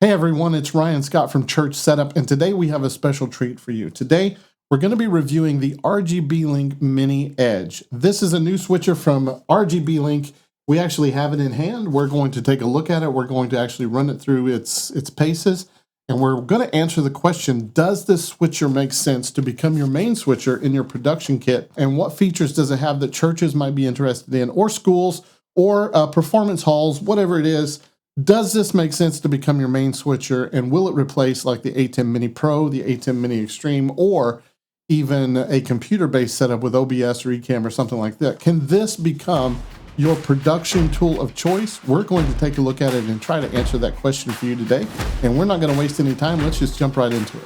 Hey everyone, it's Ryan Scott from Church Setup, and today we have a special treat for you. Today, we're going to be reviewing the RGBlink Mini Edge. This is a new switcher from RGBlink. We actually have it in hand. We're going to take a look at it. We're going to actually run it through its paces, and we're going to answer the question, does this switcher make sense to become your main switcher in your production kit? And what features does it have that churches might be interested in, or schools, or performance halls, whatever it is? Does this make sense to become your main switcher, and will it replace like the ATEM Mini Pro, the ATEM Mini Extreme, or even a computer-based setup with OBS or Ecamm or something like that? Can this become your production tool of choice? We're going to take a look at it and try to answer that question for you today, and we're not going to waste any time. Let's just jump right into it.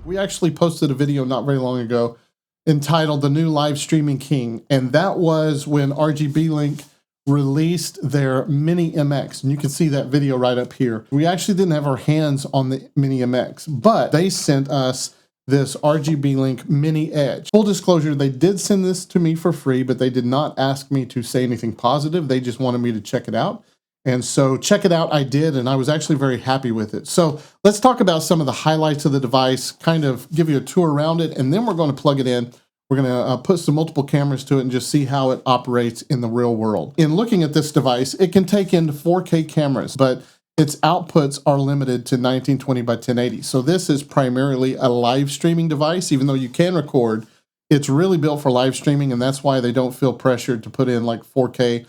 We actually posted a video not very long ago entitled The New Live Streaming King, and that was when RGBlink released their Mini MX, and you can see that video right up here. We actually didn't have our hands on the Mini MX, but they sent us this RGBlink Mini Edge. Full disclosure, they did send this to me for free, but they did not ask me to say anything positive. They just wanted me to check it out. And so check it out, I did, and I was actually very happy with it. So let's talk about some of the highlights of the device, kind of give you a tour around it, and then we're going to plug it in. We're going to put some multiple cameras to it and just see how it operates in the real world. In looking at this device, it can take in 4K cameras, but its outputs are limited to 1920 by 1080. So this is primarily a live streaming device, even though you can record. It's really built for live streaming, and that's why they don't feel pressured to put in like 4K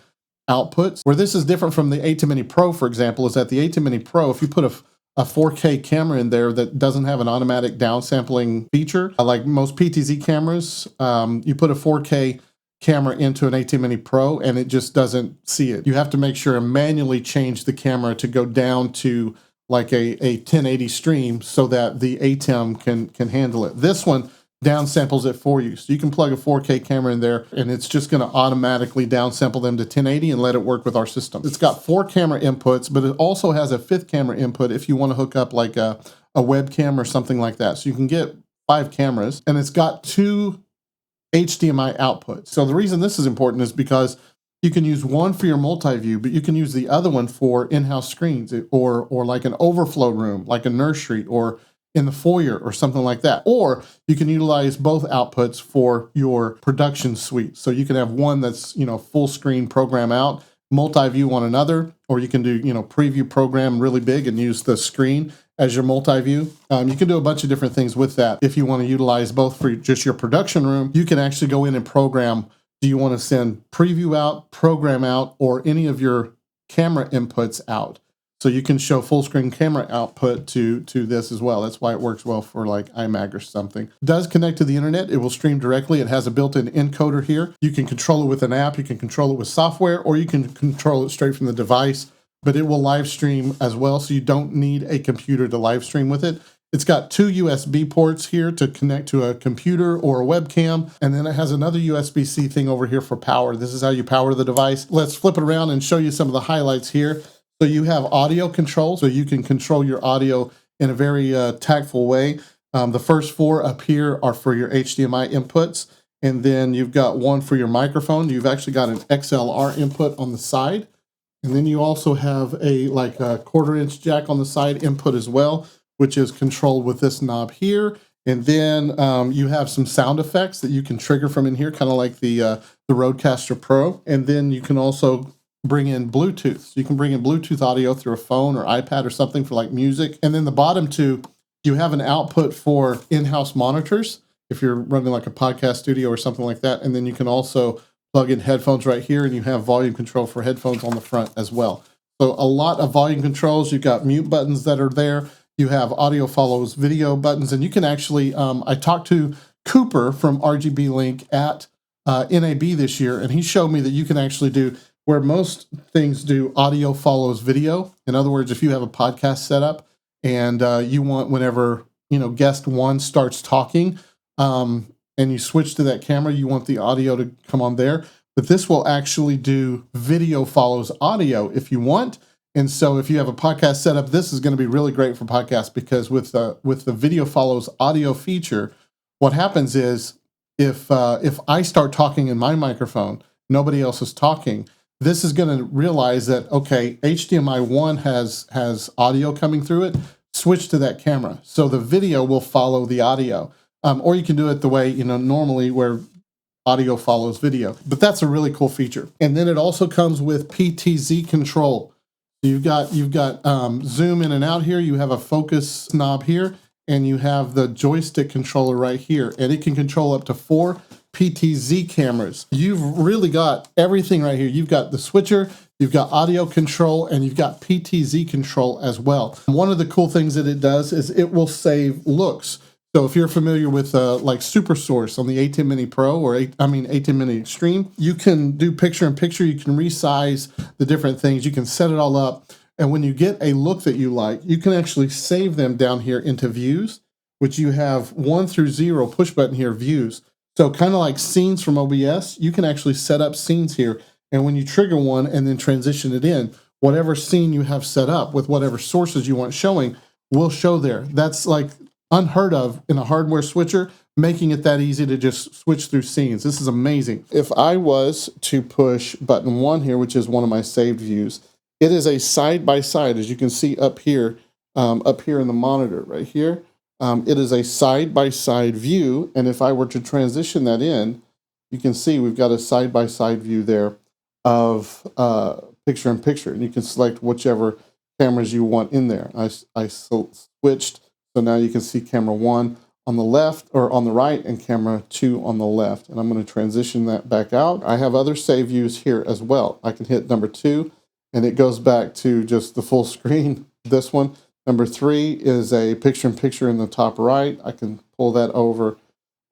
outputs. Where this is different from the ATEM Mini Pro, for example, is that the ATEM Mini Pro, if you put a 4K camera in there that doesn't have an automatic downsampling feature, like most PTZ cameras, you put a 4K camera into an ATEM Mini Pro and it just doesn't see it. You have to make sure and manually change the camera to go down to like a 1080 stream so that the ATEM can handle it. This one downsamples it for you. So you can plug a 4K camera in there and it's just going to automatically downsample them to 1080 and let it work with our system. It's got 4 camera inputs, but it also has a 5th camera input if you want to hook up like a webcam or something like that. So you can get 5 cameras, and it's got 2 HDMI outputs. So the reason this is important is because you can use one for your multi-view, but you can use the other one for in-house screens or like an overflow room, like a nursery, or in the foyer or something like that. Or you can utilize both outputs for your production suite. So you can have one that's, full screen program out, multi-view on another, or you can do, preview program really big and use the screen as your multi-view. You can do a bunch of different things with that. If you want to utilize both for just your production room, you can actually go in and program, do you want to send preview out, program out, or any of your camera inputs out? So you can show full screen camera output to this as well. That's why it works well for like iMac or something. It does connect to the internet. It will stream directly. It has a built-in encoder here. You can control it with an app. You can control it with software, or you can control it straight from the device, but it will live stream as well. So you don't need a computer to live stream with it. It's got 2 USB ports here to connect to a computer or a webcam. And then it has another USB-C thing over here for power. This is how you power the device. Let's flip it around and show you some of the highlights here. So you have audio control, so you can control your audio in a very tactful way. The first 4 up here are for your HDMI inputs, and then you've got one for your microphone. You've actually got an XLR input on the side, and then you also have a 1/4-inch jack on the side input as well, which is controlled with this knob here. And then you have some sound effects that you can trigger from in here, kind of like the Rodecaster Pro. And then you can also bring in Bluetooth. So you can bring in Bluetooth audio through a phone or iPad or something for like music. And then the bottom two, you have an output for in-house monitors if you're running like a podcast studio or something like that. And then you can also plug in headphones right here, and you have volume control for headphones on the front as well. So a lot of volume controls. You've got mute buttons that are there. You have audio follows video buttons, and you can actually, I talked to Cooper from RGBlink at NAB this year, and he showed me that you can actually do where most things do audio follows video. In other words, if you have a podcast set up and you want whenever, guest one starts talking, and you switch to that camera, you want the audio to come on there. But this will actually do video follows audio if you want. And so if you have a podcast setup, this is going to be really great for podcasts, because with the video follows audio feature, what happens is if I start talking in my microphone, nobody else is talking, this is going to realize that, okay, HDMI 1 has audio coming through it, switch to that camera. So the video will follow the audio. Or you can do it the way, normally where audio follows video. But that's a really cool feature. And then it also comes with PTZ control. You've got zoom in and out here. You have a focus knob here, and you have the joystick controller right here. And it can control up to 4 PTZ cameras. You've really got everything right here. You've got the switcher, you've got audio control, and you've got PTZ control as well. One of the cool things that it does is it will save looks. So if you're familiar with like Super Source on the A10 Mini Pro or A10 Mini Extreme, you can do picture-in-picture. You can resize the different things. You can set it all up. And when you get a look that you like, you can actually save them down here into views, which you have 1 through 0 push button here, views. So kind of like scenes from OBS, you can actually set up scenes here. And when you trigger one and then transition it in, whatever scene you have set up with whatever sources you want showing will show there. That's like unheard of in a hardware switcher, making it that easy to just switch through scenes. This is amazing. If I was to push button 1 here, which is one of my saved views, it is a side-by-side, as you can see up here in the monitor right here. It is a side-by-side view, and if I were to transition that in, you can see we've got a side-by-side view there of picture-in-picture, and you can select whichever cameras you want in there. I switched. So now you can see camera 1 on the left or on the right and camera 2 on the left. And I'm going to transition that back out. I have other save views here as well. I can hit number 2 and it goes back to just the full screen. This one. Number 3 is a picture-in-picture in the top right. I can pull that over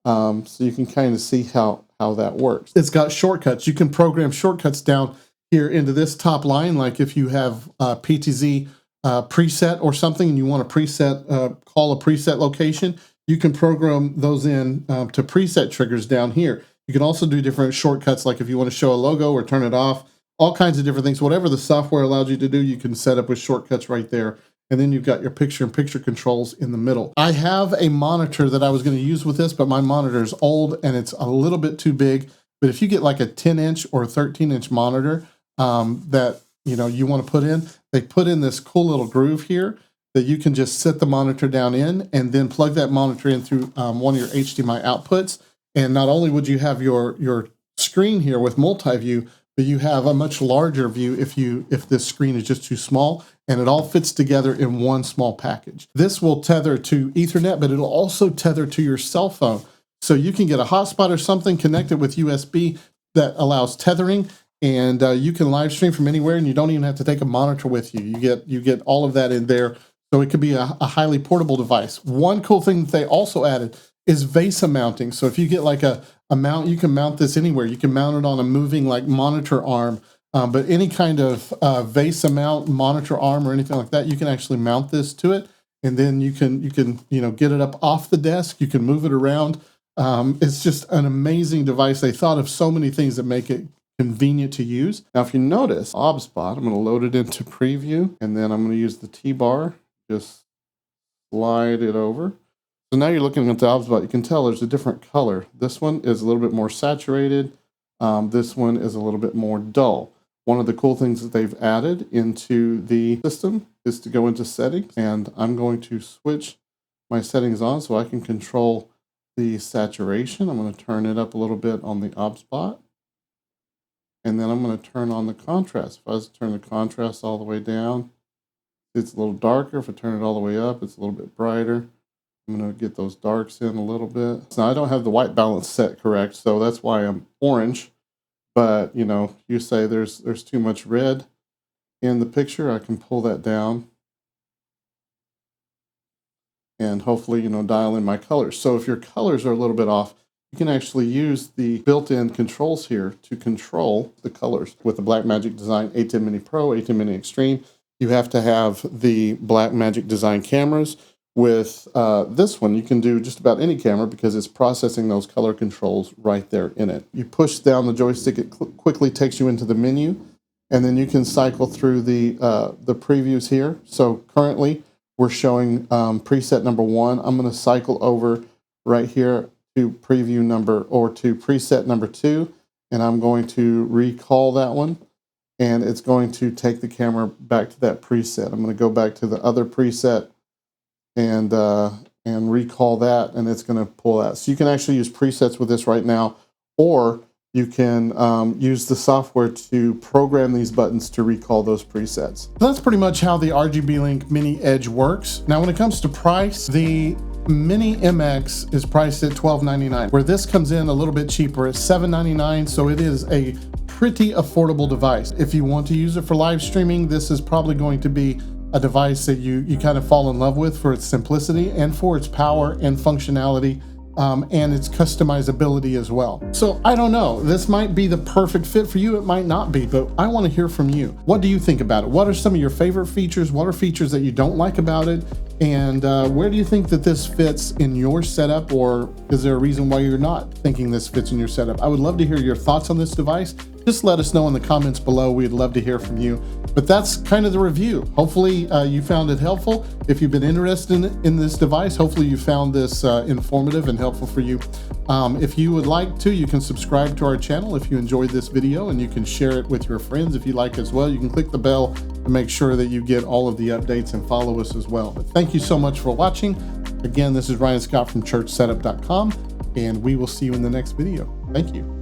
so you can kind of see how that works. It's got shortcuts. You can program shortcuts down here into this top line. Like if you have PTZ preset or something and you want a preset, call a preset location, you can program those in to preset triggers down here. You can also do different shortcuts, like if you want to show a logo or turn it off, all kinds of different things. Whatever the software allows you to do, you can set up with shortcuts right there. And then you've got your picture-in-picture controls in the middle. I have a monitor that I was going to use with this, but my monitor is old and it's a little bit too big. But if you get like a 10-inch or 13-inch monitor that you want to put in, they put in this cool little groove here that you can just set the monitor down in and then plug that monitor in through one of your HDMI outputs. And not only would you have your screen here with multi-view, but you have a much larger view if this screen is just too small, and it all fits together in one small package. This will tether to Ethernet, but it'll also tether to your cell phone. So you can get a hotspot or something connected with USB that allows tethering, and you can live stream from anywhere, and you don't even have to take a monitor with you. You get all of that in there, so it could be a highly portable device. One cool thing that they also added is Vesa mounting. So if you get like a mount, you can mount this anywhere. You can mount it on a moving like monitor arm, but any kind of Vesa mount, monitor arm, or anything like that, you can actually mount this to it, and then you can get it up off the desk. You can move it around. It's just an amazing device. They thought of so many things that make it convenient to use. Now, if you notice, OBSBot, I'm going to load it into preview, and then I'm going to use the T-bar, just slide it over. So now you're looking at the OBSBot. You can tell there's a different color. This one is a little bit more saturated. This one is a little bit more dull. One of the cool things that they've added into the system is to go into settings, and I'm going to switch my settings on so I can control the saturation. I'm going to turn it up a little bit on the OBSBot. And then I'm going to turn on the contrast. If I was to turn the contrast all the way down, it's a little darker. If I turn it all the way up, it's a little bit brighter. I'm going to get those darks in a little bit. Now I don't have the white balance set correct, so that's why I'm orange. But you know, you say there's too much red in the picture, I can pull that down and hopefully, you know, dial in my colors. So if your colors are a little bit off, you can actually use the built-in controls here to control the colors. With the Blackmagic Design A10 Mini Pro, A10 Mini Extreme, you have to have the Blackmagic Design cameras. With this one, you can do just about any camera because it's processing those color controls right there in it. You push down the joystick, it quickly takes you into the menu, and then you can cycle through the previews here. So currently, we're showing preset number 1. I'm going to cycle over right here to preview number, or to preset number 2, and I'm going to recall that one, and it's going to take the camera back to that preset. I'm going to go back to the other preset and recall that, and it's going to pull that. So you can actually use presets with this right now, or you can use the software to program these buttons to recall those presets. That's pretty much how the RGBlink Mini Edge works. Now, when it comes to price, the Mini MX is priced at $12.99, where this comes in a little bit cheaper at $7.99, so it is a pretty affordable device. If you want to use it for live streaming, this is probably going to be a device that you kind of fall in love with for its simplicity and for its power and functionality, and its customizability as well. So I don't know, this might be the perfect fit for you, it might not be, but I want to hear from you. What do you think about it? What are some of your favorite features? What are features that you don't like about it? And where do you think that this fits in your setup, or is there a reason why you're not thinking this fits in your setup? I would love to hear your thoughts on this device. Just let us know in the comments below. We'd love to hear from you. But that's kind of the review. Hopefully you found it helpful. If you've been interested in this device, hopefully you found this informative and helpful for you. If you would like to, you can subscribe to our channel if you enjoyed this video, and you can share it with your friends if you like as well. You can click the bell to make sure that you get all of the updates and follow us as well. But thank you so much for watching. Again, this is Ryan Scott from churchsetup.com, and we will see you in the next video. Thank you.